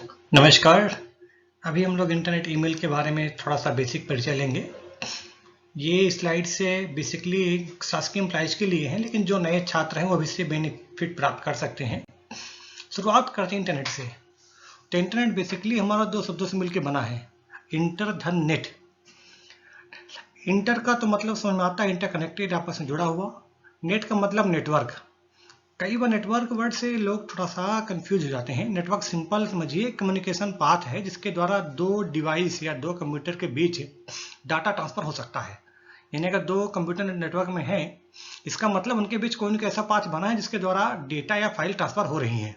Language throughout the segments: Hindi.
नमस्कार। अभी हम लोग इंटरनेट ईमेल के बारे में थोड़ा सा बेसिक परिचय लेंगे। ये स्लाइड से बेसिकली शासकीय एम्प्लॉइज के लिए हैं, लेकिन जो नए छात्र हैं वो भी इससे बेनिफिट प्राप्त कर सकते हैं। शुरुआत करते हैं इंटरनेट से। तो इंटरनेट बेसिकली हमारा दो शब्दों से मिलकर बना है, इंटर धन नेट। इंटर का तो मतलब समझ में आता है, इंटर कनेक्टेड, आपस में जुड़ा हुआ। नेट का मतलब नेटवर्क। कई बार नेटवर्क वर्ड से लोग थोड़ा सा कंफ्यूज हो जाते हैं। नेटवर्क सिंपल समझिए कम्युनिकेशन पाथ है जिसके द्वारा दो डिवाइस या दो कंप्यूटर के बीच डाटा ट्रांसफर हो सकता है। यानी अगर दो कंप्यूटर नेटवर्क में हैं, इसका मतलब उनके बीच कोई ना ऐसा पाथ बना है जिसके द्वारा डेटा या फाइल ट्रांसफर हो रही है।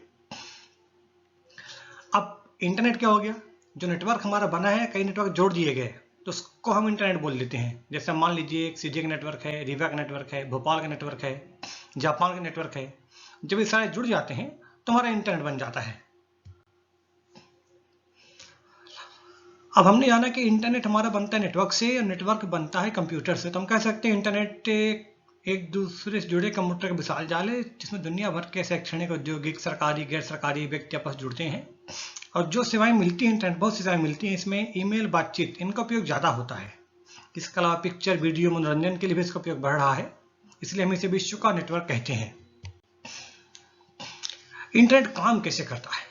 अब इंटरनेट क्या हो गया? जो नेटवर्क हमारा बना है, कई नेटवर्क जोड़ दिए गए तो उसको हम इंटरनेट बोल लेते हैं। जैसे मान लीजिए एक सीजे का नेटवर्क है, रीवा का नेटवर्क है, भोपाल का नेटवर्क है, जापान का नेटवर्क है। जब ये सारे जुड़ जाते हैं तो हमारा इंटरनेट बन जाता है। अब हमने जाना कि इंटरनेट हमारा बनता है नेटवर्क से और नेटवर्क बनता है कंप्यूटर से। तो हम कह सकते हैं इंटरनेट एक दूसरे से जुड़े कंप्यूटर का विशाल जाल है जिसमें दुनिया भर के शैक्षणिक, औद्योगिक, सरकारी, गैर सरकारी व्यक्ति आपस जुड़ते हैं। और जो सेवाएं मिलती हैं, इंटरनेट बहुत सी सेवाएं मिलती हैं। इसमें ईमेल, बातचीत, इनका उपयोग ज़्यादा होता है। इसके अलावा पिक्चर, वीडियो, मनोरंजन के लिए भी इसका उपयोग बढ़ रहा है। इसलिए हम इसे विश्व का नेटवर्क कहते हैं। इंटरनेट काम कैसे करता है?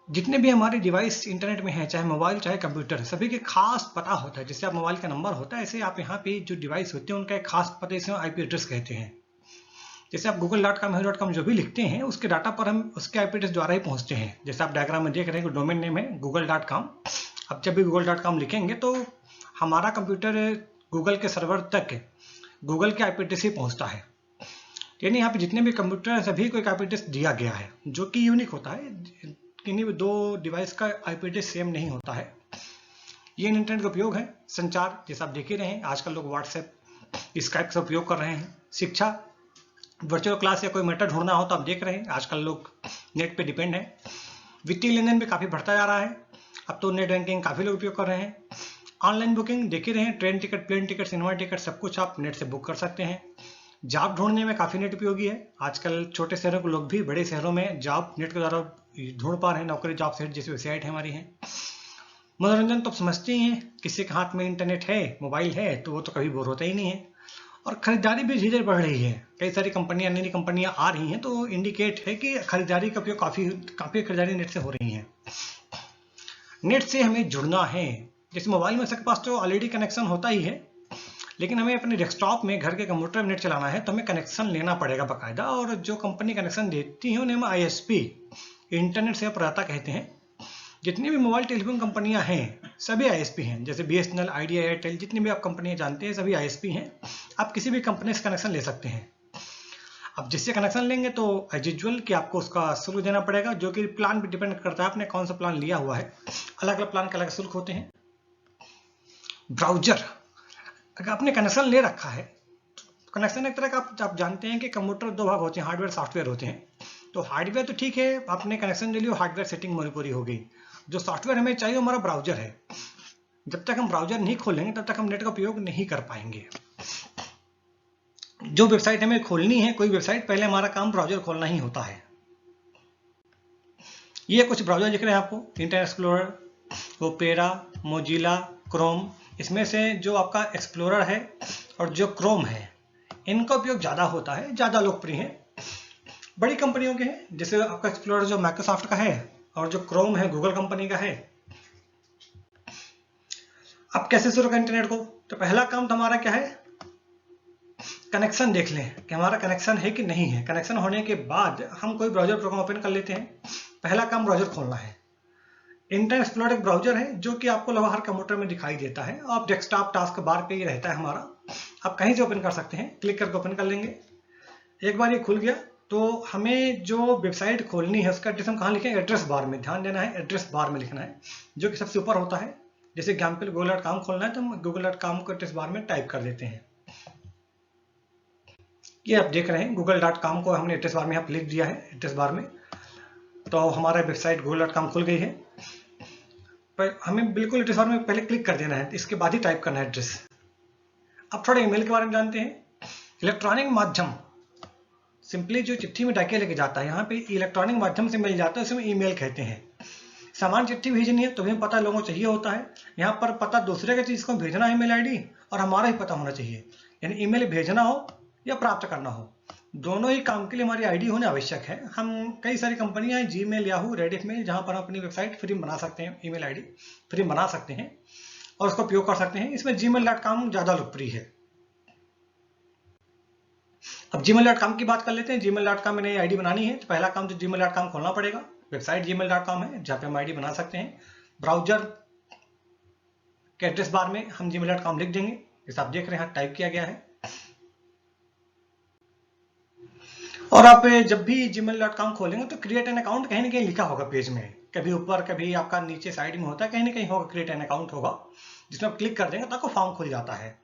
जितने भी हमारे डिवाइस इंटरनेट में हैं, चाहे मोबाइल चाहे कंप्यूटर, सभी के खास पता होता है। जैसे आप मोबाइल का नंबर होता है, ऐसे आप यहाँ पे जो डिवाइस होते हैं उनका एक खास पता, इसे आईपी एड्रेस कहते हैं। जैसे आप google.com, yahoo.com जो भी लिखते हैं, उसके डाटा पर हम उसके आईपी एड्रेस द्वारा ही पहुंचते हैं। जैसे आप डायग्राम में देख रहे हैं, डोमेन नेम है google.com। अब जब भी google.com लिखेंगे तो हमारा कंप्यूटर गूगल के सर्वर तक गूगल के आईपी एड्रेस ही पहुंचता है। यानी यहाँ पे जितने भी कंप्यूटर हैं सभी को एक आईपी एड्रेस दिया गया है जो कि यूनिक होता है। किन्हीं भी दो डिवाइस का आईपी एड्रेस सेम नहीं होता है। ये इंटरनेट का उपयोग है। संचार, जैसे आप देख ही रहे हैं, आजकल लोग व्हाट्सएप, स्काइप का उपयोग कर रहे हैं। शिक्षा, वर्चुअल क्लास या कोई मैटर ढूंढना हो तो आप देख रहे हैं आजकल लोग नेट पे डिपेंड है। वित्तीय लेनदेन भी काफ़ी बढ़ता जा रहा है। अब तो नेट बैंकिंग काफ़ी लोग उपयोग कर रहे हैं। ऑनलाइन बुकिंग देख ही रहे हैं, train ticket, plane ticket, cinema ticket, सब कुछ आप नेट से बुक कर सकते हैं। जॉब ढूंढने में काफ़ी नेट उपयोगी है। आजकल छोटे शहरों के लोग भी बड़े शहरों में जॉब नेट के द्वारा ढूंढ पा रहे हैं। नौकरी जॉब सेट जैसी वेबसाइट है हमारी है। मनोरंजन तो आप समझते ही हैं, किसी के हाथ में इंटरनेट है, मोबाइल है, तो वो तो कभी बोर होता ही नहीं है। और खरीदारी भी धीरे धीरे बढ़ रही है। कई सारी कंपनियां, नई नई कंपनियां आ रही हैं तो इंडिकेट है कि खरीदारी का उपयोग काफ़ी खरीदारी नेट से हो रही है। नेट से हमें जुड़ना है। जैसे मोबाइल में सबके पास तो ऑलरेडी कनेक्शन होता ही है, लेकिन हमें अपने डेस्कटॉप में, घर के कंप्यूटर में नेट चलाना है तो हमें कनेक्शन लेना पड़ेगा बाकायदा। और जो कंपनी कनेक्शन देती है उन्हें हम आईएसपी, इंटरनेट सेवा प्रदाता कहते हैं। जितनी भी मोबाइल टेलीफोन कंपनियां हैं सभी आईएसपी हैं। जैसे बीएसएनएल, आइडिया, एयरटेल, जितनी भी आप कंपनियां जानते हैं सभी आईएसपी हैं। आप किसी भी कंपनी से कनेक्शन ले सकते हैं। अब जिससे कनेक्शन लेंगे तो एज यूजुअल कि आपको उसका शुल्क देना पड़ेगा, जो कि प्लान पे डिपेंड करता है आपने कौन सा प्लान लिया हुआ है। अलग अलग प्लान के अलग शुल्क होते हैं। ब्राउजर, अगर आपने कनेक्शन ले रखा है, कनेक्शन एक तरह का आप जानते हैं कि कंप्यूटर दो भाग होते हैं, हार्डवेयर, सॉफ्टवेयर होते हैं। तो हार्डवेयर तो ठीक है, आपने कनेक्शन ले लिया, हार्डवेयर सेटिंग पूरी हो गई। जो सॉफ्टवेयर हमें चाहिए हमारा ब्राउजर है। जब तक हम ब्राउजर नहीं खोलेंगे तब तक हम नेट का उपयोग नहीं कर पाएंगे। जो वेबसाइट हमें खोलनी है, कोई वेबसाइट, पहले हमारा काम ब्राउजर खोलना ही होता है। ये कुछ ब्राउजर दिख रहे हैं आपको, internet explorer, opera, Mozilla, Chrome. इसमें से जो आपका एक्सप्लोरर है और जो क्रोम है, इनका उपयोग ज़्यादा होता है, ज़्यादा लोकप्रिय है, बड़ी कंपनियों के हैं। जैसे आपका एक्सप्लोरर जो माइक्रोसॉफ्ट का है और जो क्रोम है गूगल कंपनी का है। अब कैसे शुरू करें इंटरनेट को? तो पहला काम तो हमारा क्या है, कनेक्शन देख लें कि हमारा कनेक्शन है कि नहीं है। कनेक्शन होने के बाद हम कोई ब्राउजर प्रोग्राम ओपन कर लेते हैं। पहला काम ब्राउजर खोलना है। इंटरनेट एक्सप्लोरर एक ब्राउजर है जो कि आपको लगभग हर कंप्यूटर में दिखाई देता है। आप डेस्कटॉप टास्क बार पे ही रहता है हमारा, आप कहीं से ओपन कर सकते हैं, क्लिक करके ओपन कर लेंगे। एक बार ये खुल गया तो हमें जो वेबसाइट खोलनी है उसका एड्रेस हम कहाँ लिखें? एड्रेस बार में। ध्यान देना है, एड्रेस बार में लिखना है, जो कि सबसे ऊपर होता है। जैसे एग्जाम्पल google.com खोलना है तो हम google.com को एड्रेस बार में टाइप कर देते हैं। ये आप देख रहे हैं google.com को हमने एड्रेस बार में यहाँ लिख दिया है, एड्रेस बार में। तो हमारा वेबसाइट google.com खुल गई है। पर हमें बिल्कुल एड्रेस बार में पहले क्लिक कर देना है, इसके बाद ही टाइप करना है एड्रेस। अब थोड़ा ईमेल के बारे में जानते हैं। इलेक्ट्रॉनिक माध्यम सिंपली जो चिट्ठी में डाकिया लेके जाता है, यहाँ पे इलेक्ट्रॉनिक माध्यम से मिल जाता है, उसमें ईमेल कहते हैं। सामान्य चिट्ठी भेजनी है तो भी पता लोगों को चाहिए होता है, यहाँ पर पता दूसरे के चीज को भेजना है, ईमेल आईडी, और हमारा ही पता होना चाहिए। यानी ईमेल भेजना हो या प्राप्त करना हो, दोनों ही काम के लिए हमारी आईडी होना आवश्यक है। हम कई सारी कंपनियां हैं, जीमेल, याहू, रेडिफ मेल, जहां पर हम अपनी वेबसाइट फ्री बना सकते हैं, ईमेल आईडी फ्री बना सकते हैं और उसका उपयोग कर सकते हैं। इसमें gmail.com ज्यादा लोकप्रिय है। अब gmail.com की बात कर लेते हैं। gmail.com में नई आईडी बनानी है तो पहला काम तो gmail.com खोलना पड़ेगा। वेबसाइट gmail.com है जहां पे हम आईडी बना सकते हैं। ब्राउजर के एड्रेस बार में हम gmail.com लिख देंगे, जैसे आप देख रहे हैं टाइप किया गया है। और आप जब भी gmail.com खोलेंगे तो क्रिएट एन अकाउंट कहीं ना कहीं लिखा होगा पेज में, कभी ऊपर कभी आपका नीचे साइड में होता है, कहीं ना कहीं होगा क्रिएट एन अकाउंट होगा, जिसमें आप क्लिक कर देंगे तो आपको फॉर्म खुल जाता है।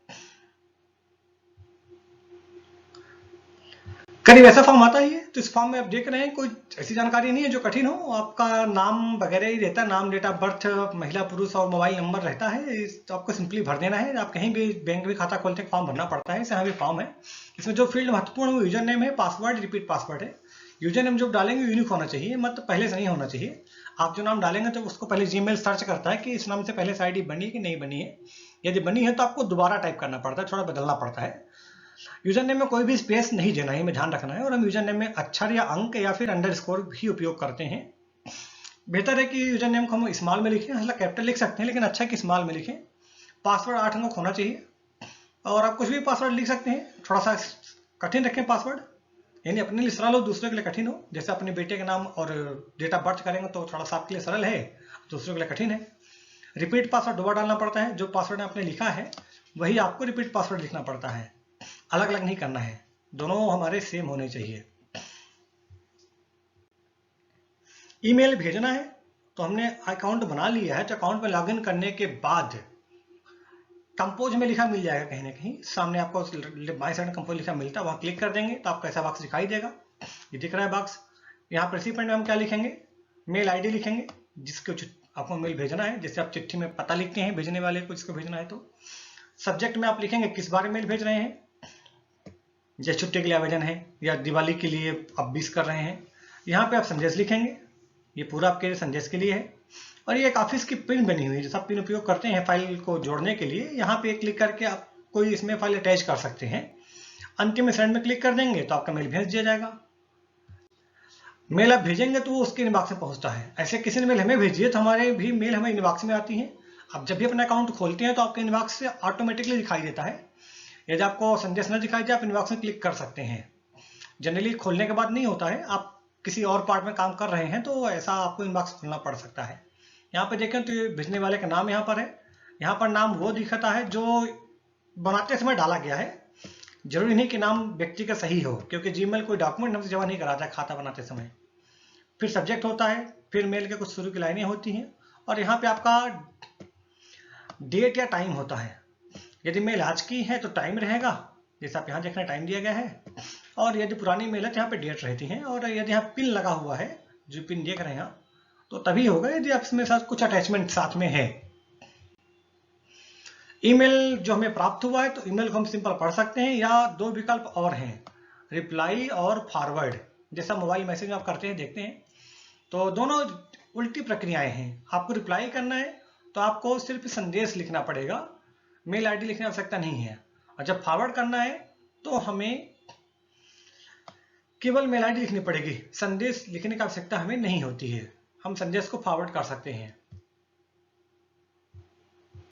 करीब ऐसा फॉर्म आता ही है। तो इस फॉर्म में आप देख रहे हैं कोई ऐसी जानकारी नहीं है जो कठिन हो, आपका नाम वगैरह ही रहता है, नाम, डेट ऑफ बर्थ, महिला पुरुष और मोबाइल नंबर रहता है। तो आपको सिंपली भर देना है। आप कहीं भी बैंक में खाता खोलते हैं फॉर्म भरना पड़ता है, यहाँ भी फॉर्म है। इसमें जो फील्ड महत्वपूर्ण है वो यूजर नेम है, पासवर्ड, रिपीट पासवर्ड है। यूजर नेम जो डालेंगे यूनिक होना चाहिए, मतलब पहले से नहीं होना चाहिए। आप जो नाम डालेंगे तो उसको पहले जीमेल सर्च करता है कि इस नाम से पहले से आईडी बनी है कि नहीं बनी है। यदि बनी है तो आपको दोबारा टाइप करना पड़ता है, थोड़ा बदलना पड़ता है। यूजर नेम में कोई भी स्पेस नहीं देना है, में ध्यान रखना है। और हम यूजर नेम में अक्षर या अंक या फिर अंडरस्कोर भी उपयोग करते हैं। बेहतर है कि यूजर नेम को हम स्मॉल में लिखें, हालांकि कैपिटल लिख सकते हैं लेकिन अच्छा है कि स्मॉल में लिखें। पासवर्ड 8 अंक होना चाहिए, और आप कुछ भी पासवर्ड लिख सकते हैं, थोड़ा सा कठिन रखें पासवर्ड, यानी अपने लिए सरल हो, दूसरे के लिए कठिन हो। जैसे अपने बेटे के नाम और डेट ऑफ बर्थ करेंगे तो थोड़ा सा आपके लिए सरल है, दूसरे के लिए कठिन है। रिपीट पासवर्ड दोबारा डालना पड़ता है, जो पासवर्ड आपने लिखा है वही आपको रिपीट पासवर्ड लिखना पड़ता है, अलग अलग नहीं करना है, दोनों हमारे सेम होने चाहिए। ईमेल भेजना है तो हमने अकाउंट बना लिया है, तो अकाउंट में लॉगिन करने के बाद कंपोज में लिखा मिल जाएगा, कहीं ना कहीं सामने आपको बाएं साइड कंपोज लिखा मिलता है, वहां क्लिक कर देंगे तो आपको ऐसा बॉक्स दिखाई देगा। ये दिख रहा है बॉक्स। यहाँ रेसिपिएंट में हम क्या लिखेंगे, मेल आईडी लिखेंगे जिसको आपको मेल भेजना है, जैसे आप चिट्ठी में पता लिखते हैं भेजने वाले को जिसको भेजना है। तो सब्जेक्ट में आप लिखेंगे किस बारे में मेल भेज रहे हैं, जैसे छुट्टी के लिए आवेदन है या दिवाली के लिए आप 20 कर रहे हैं। यहाँ पे आप संदेश लिखेंगे, ये पूरा आपके संदेश के लिए है। और ये एक ऑफिस की पिन बनी हुई है, जैसा पिन उपयोग करते हैं फाइल को जोड़ने के लिए। यहाँ पे क्लिक करके आप कोई इसमें फाइल अटैच कर सकते हैं। अंतिम में सेंड में क्लिक कर देंगे तो आपका मेल भेज दिया जाएगा। मेल आप भेजेंगे तो वो उसके इनबॉक्स में पहुंचता है। ऐसे किसी ने मेल हमें भेजी है तो हमारे भी मेल हमें इनबॉक्स में आती है। आप जब भी अपना अकाउंट खोलते हैं तो आपके इनबॉक्स से ऑटोमेटिकली दिखाई देता है। यदि आपको संदेश न दिखाई दे आप इनबॉक्स में क्लिक कर सकते हैं। जनरली खोलने के बाद नहीं होता है, आप किसी और पार्ट में काम कर रहे हैं तो ऐसा आपको इनबॉक्स खोलना पड़ सकता है। यहाँ पे देखें तो भेजने वाले का नाम यहाँ पर है। यहाँ पर नाम वो दिखाता है जो बनाते समय डाला गया है। जरूरी नहीं कि नाम व्यक्ति का सही हो, क्योंकि जीमेल कोई डॉक्यूमेंट हमसे जमा नहीं कराता है खाता बनाते समय। फिर सब्जेक्ट होता है, फिर मेल के कुछ शुरू की लाइनें होती हैं, और यहाँ पे आपका डेट या टाइम होता है। यदि मेल आज की है तो टाइम रहेगा, जैसे आप यहाँ देख रहे हैं टाइम दिया गया है। और यदि पुरानी मेल है तो यहाँ पे डेट रहती है। और यदि यहाँ पिन लगा हुआ है, जो पिन देख रहे हैं आप, तो तभी होगा यदि आप इसमें साथ कुछ अटैचमेंट साथ में है। ईमेल जो हमें प्राप्त हुआ है तो ईमेल को हम सिंपल पढ़ सकते हैं, या दो विकल्प और हैं, रिप्लाई और फॉरवर्ड। जैसा मोबाइल मैसेज आप करते हैं देखते हैं, तो दोनों उल्टी प्रक्रियाएं हैं। आपको रिप्लाई करना है तो आपको सिर्फ संदेश लिखना पड़ेगा, मेल आईडी लिखने की आवश्यकता नहीं है। और जब फॉरवर्ड करना है तो हमें केवल मेल आईडी लिखनी पड़ेगी, संदेश लिखने की आवश्यकता हमें नहीं होती है। हम संदेश को फॉरवर्ड कर सकते हैं।